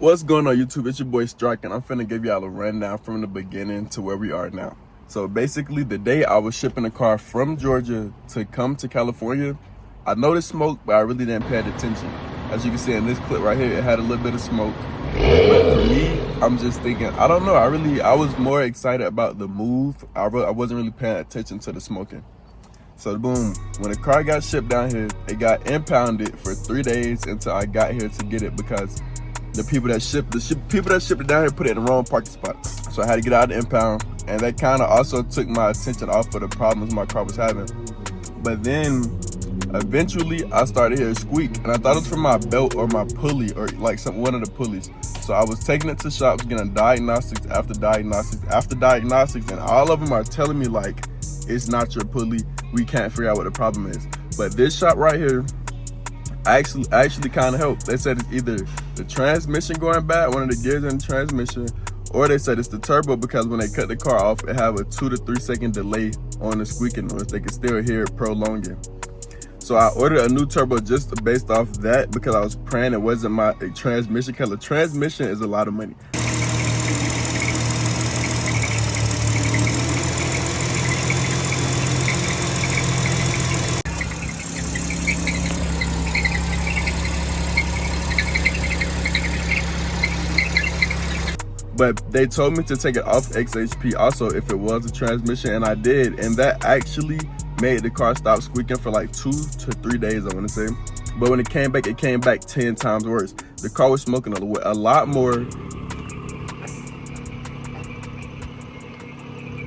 What's going on, YouTube? It's your boy Strike, and I'm finna give y'all a rundown from the beginning to where we are now. So basically, the day I was shipping a car from Georgia to come to California, I noticed smoke, but I really didn't pay attention. As you can see in this clip right here, it had a little bit of smoke. But for me, I'm just thinking, I don't know, I was more excited about the move. I wasn't really paying attention to the smoking. So boom, when the car got shipped down here, it got impounded for 3 days until I got here to get it, because the people that shipped it down here put it in the wrong parking spot. So I had to get out of the impound, and that kind of also took my attention off of the problems my car was having. But then eventually I started hearing squeak, and I thought it was from my belt or my pulley, or like one of the pulleys. So I was taking it to shops, getting diagnostics after diagnostics after diagnostics, and all of them are telling me like, it's not your pulley, we can't figure out what the problem is. But this shop right here actually kind of helped. They said it's either the transmission going bad, one of the gears in the transmission, or they said it's the turbo, because when they cut the car off, it have a 2 to 3 second delay on the squeaking noise. They can still hear it prolonging. So I ordered a new turbo just based off that, because I was praying it wasn't my transmission, because the transmission is a lot of money. But they told me to take it off XHP also if it was a transmission, and I did, and that actually made the car stop squeaking for like 2 to 3 days, I want to say. But when it came back 10 times worse. The car was smoking a lot more.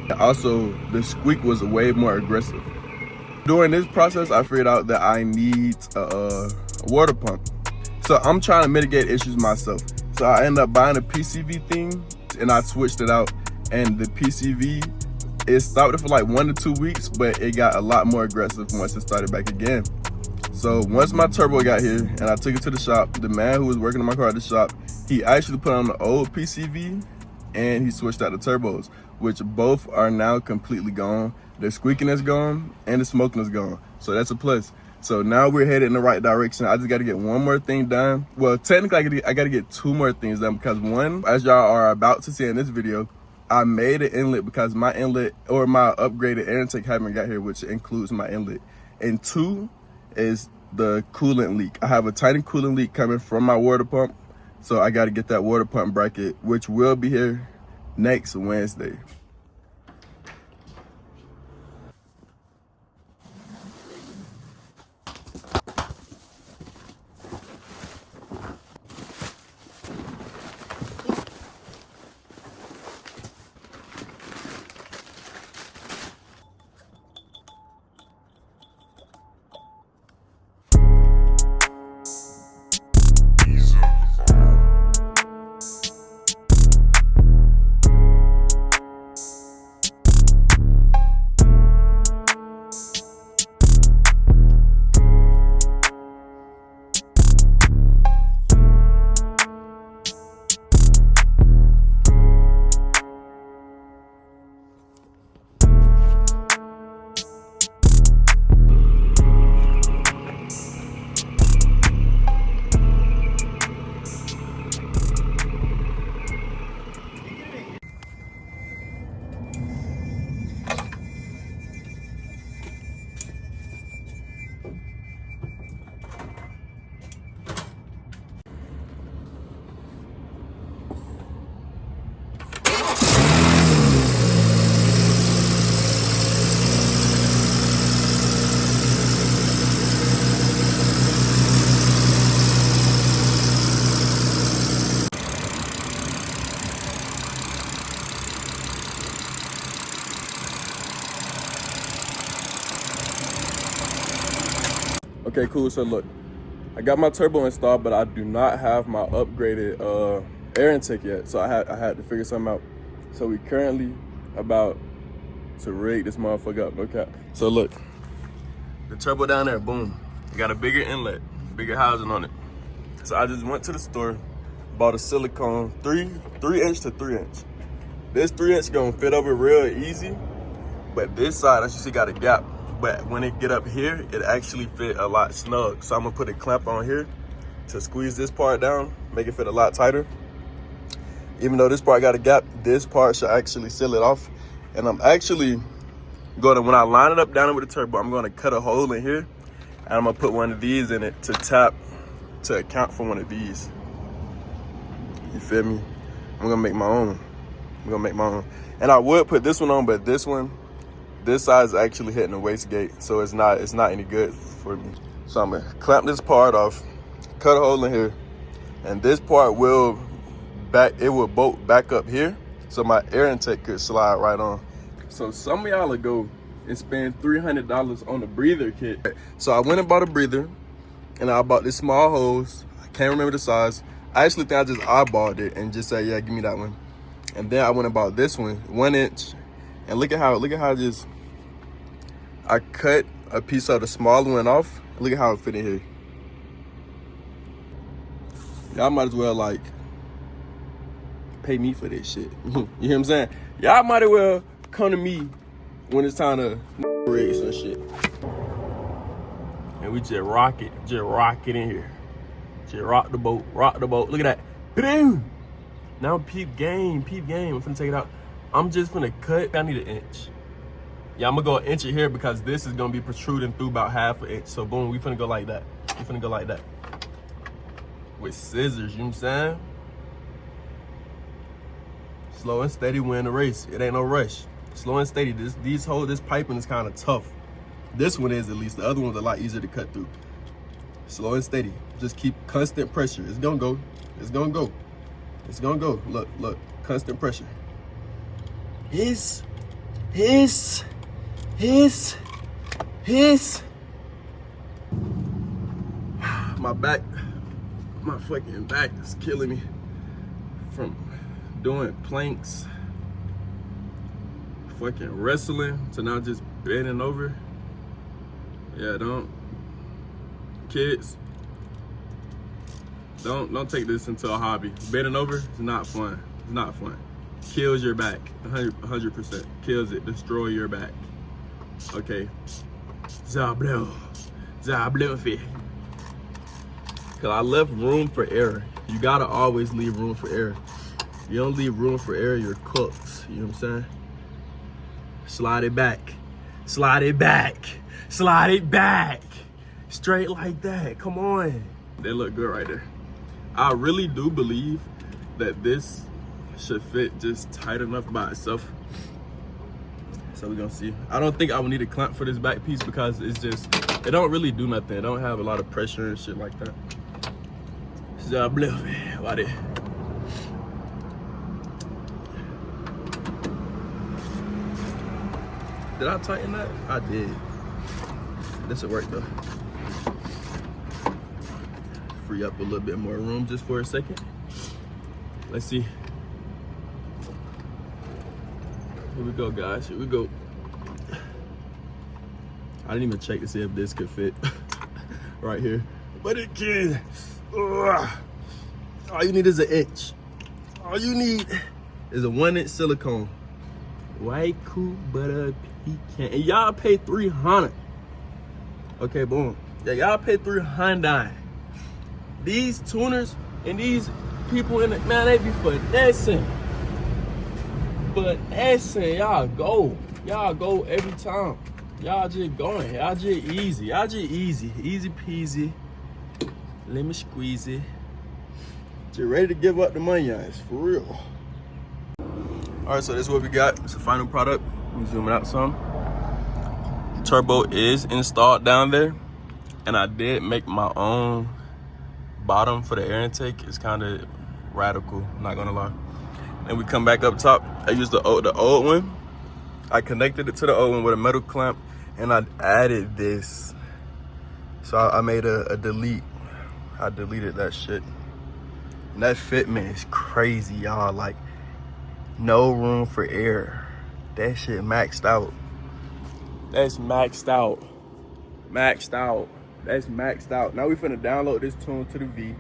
And also, the squeak was way more aggressive. During this process, I figured out that I need a water pump. So I'm trying to mitigate issues myself. So I ended up buying a PCV thing, and I switched it out. And the PCV, it stopped it for like 1 to 2 weeks, but it got a lot more aggressive once it started back again. So once my turbo got here and I took it to the shop, the man who was working on my car at the shop, he actually put on the old PCV and he switched out the turbos, which both are now completely gone. The squeaking is gone and the smoking is gone. So that's a plus. So now we're headed in the right direction. I just got to get one more thing done. Well, technically I got to get 2 more things done, because one, as y'all are about to see in this video, I made an inlet because my inlet, or my upgraded air intake, haven't got here, which includes my inlet. And 2 is the coolant leak. I have a tiny coolant leak coming from my water pump. So I got to get that water pump bracket, which will be here next Wednesday. Okay, cool. So look, I got my turbo installed, but I do not have my upgraded air intake yet. So I had to figure something out. So we currently about to rig this motherfucker up, no cap. So look, the turbo down there, boom. Got a bigger inlet, bigger housing on it. So I just went to the store, bought a silicone 3-inch to 3-inch. This 3-inch gonna fit over real easy, but this side, as you see, got a gap. But when it get up here, it actually fit a lot snug. So I'm gonna put a clamp on here to squeeze this part down, make it fit a lot tighter. Even though this part got a gap, this part should actually seal it off. And I'm actually going to, when I line it up down with the turbo, I'm going to cut a hole in here. And I'm going to put one of these in it to tap to account for one of these. You feel me? I'm going to make my own. I'm going to make my own. And I would put this one on, but this side is actually hitting the wastegate. So it's not any good for me. So I'm going to clamp this part off, cut a hole in here. And this part will bolt back up here, so my air intake could slide right on. So some of y'all will go and spend $300 on a breather kit. So I went and bought a breather, and I bought this small hose. I can't remember the size. I actually think I just eyeballed it and just said, yeah, give me that one. And then I went and bought this one, 1 inch. And look at how just I cut a piece of the smaller one off. Look at how it fit in here. Y'all might as well like pay me for this shit. You know what I'm saying? Y'all might as well come to me when it's time to rig some shit. And we just rock it in here. Just rock the boat. Look at that. Boom. Now peep game. I'm finna take it out. I'm just finna cut. I need an inch. Yeah, I'm gonna go an inch in here because this is gonna be protruding through about half an inch. So boom, we finna go like that. With scissors, you know what I'm saying? Slow and steady win the race. It ain't no rush. Slow and steady. This piping is kind of tough. This one is, at least. The other one's a lot easier to cut through. Slow and steady. Just keep constant pressure. It's gonna go. Look. Constant pressure. Hiss. My fucking back is killing me from doing planks, fucking wrestling, to now just bending over. Yeah, kids, don't take this into a hobby. Bending over is not fun. It's not fun. Kills your back, 100%. Kills it, destroy your back. Okay. Zablo. Cause I left room for error. You gotta always leave room for error. You don't leave room for error, you're cooked. You know what I'm saying? Slide it back. Straight like that, come on. They look good right there. I really do believe that this should fit just tight enough by itself. So we're gonna see. I don't think I would need a clamp for this back piece because it don't really do nothing. It don't have a lot of pressure and shit like that. So what it? Did I tighten that? I did. This will work though. Free up a little bit more room just for a second. Let's see. Here we go, guys. Here we go. I didn't even check to see if this could fit right here, but it can. Ugh. All you need is an inch. All you need is a 1 inch silicone. White cool butter pecan. And y'all pay $300. Okay, boom. Yeah, y'all pay $300. These tuners and these people in it, man, they be finessing. Y'all go every time. Y'all just going. Y'all just easy. Easy peasy. Let me squeeze it. Just ready to give up the money, guys, for real. All right, so this is what we got. It's the final product. Let me zoom it out some. Turbo is installed down there, and I did make my own bottom for the air intake. It's kind of radical, not gonna lie. And we come back up top. I used the old one. I connected it to the old one with a metal clamp, and I added this. So I made a delete. I deleted that shit. And that fitment is crazy, y'all. Like, no room for error. That shit maxed out. That's maxed out. That's maxed out. Now we finna download this tune to the V.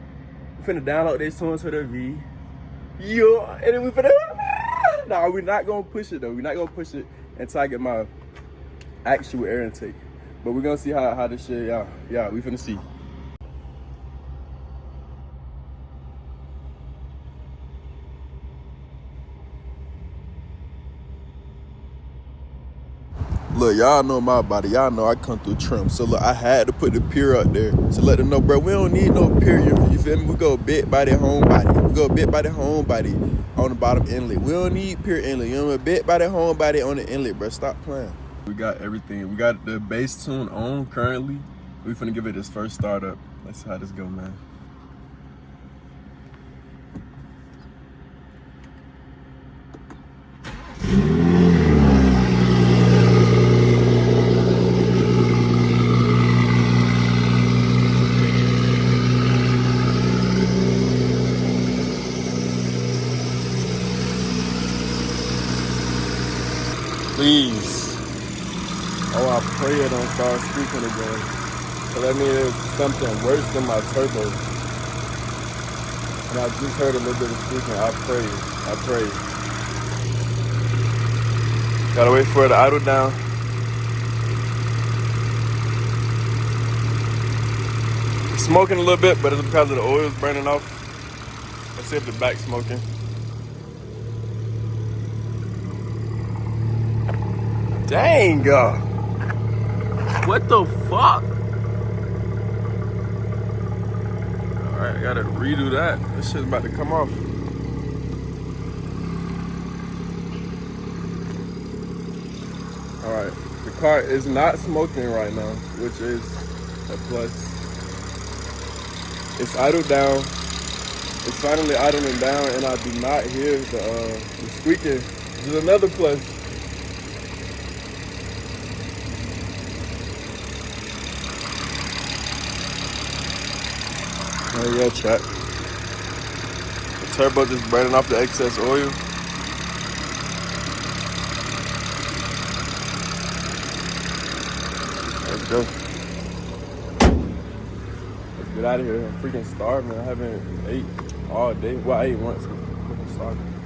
Yeah, and then we finna. Nah, we're not gonna push it though. We're not gonna push it until I get my actual air intake. But we're gonna see how this shit, yeah, we finna see. Look, y'all know my body. Y'all know I come through trim. So look, I had to put the pier up there to let them know, bro, we don't need no pier. You feel me? We go bit by the home body. We go bit by the home body on the bottom inlet. We don't need pier inlet. You know what I mean? Bit by the home body on the inlet, bro. Stop playing. We got everything. We got the bass tune on currently. We finna give it this first startup. Let's see how this go, man. Please. Oh, I pray it don't start squeaking again. So that means it's something worse than my turbo. And I just heard a little bit of squeaking. I pray. Gotta wait for it to idle down. It's smoking a little bit, but it's because of the oil's burning off. Let's see if the back's smoking. Dang, what the fuck? Alright, I gotta redo that. This shit's about to come off. Alright, the car is not smoking right now, which is a plus. It's idled down. It's finally idling down, and I do not hear the squeaking. This is another plus. There you go, chat. The turbo just burning off the excess oil. Let's go. Let's get out of here. I'm freaking starving. I haven't ate all day. Well, I ate once. I'm freaking starving.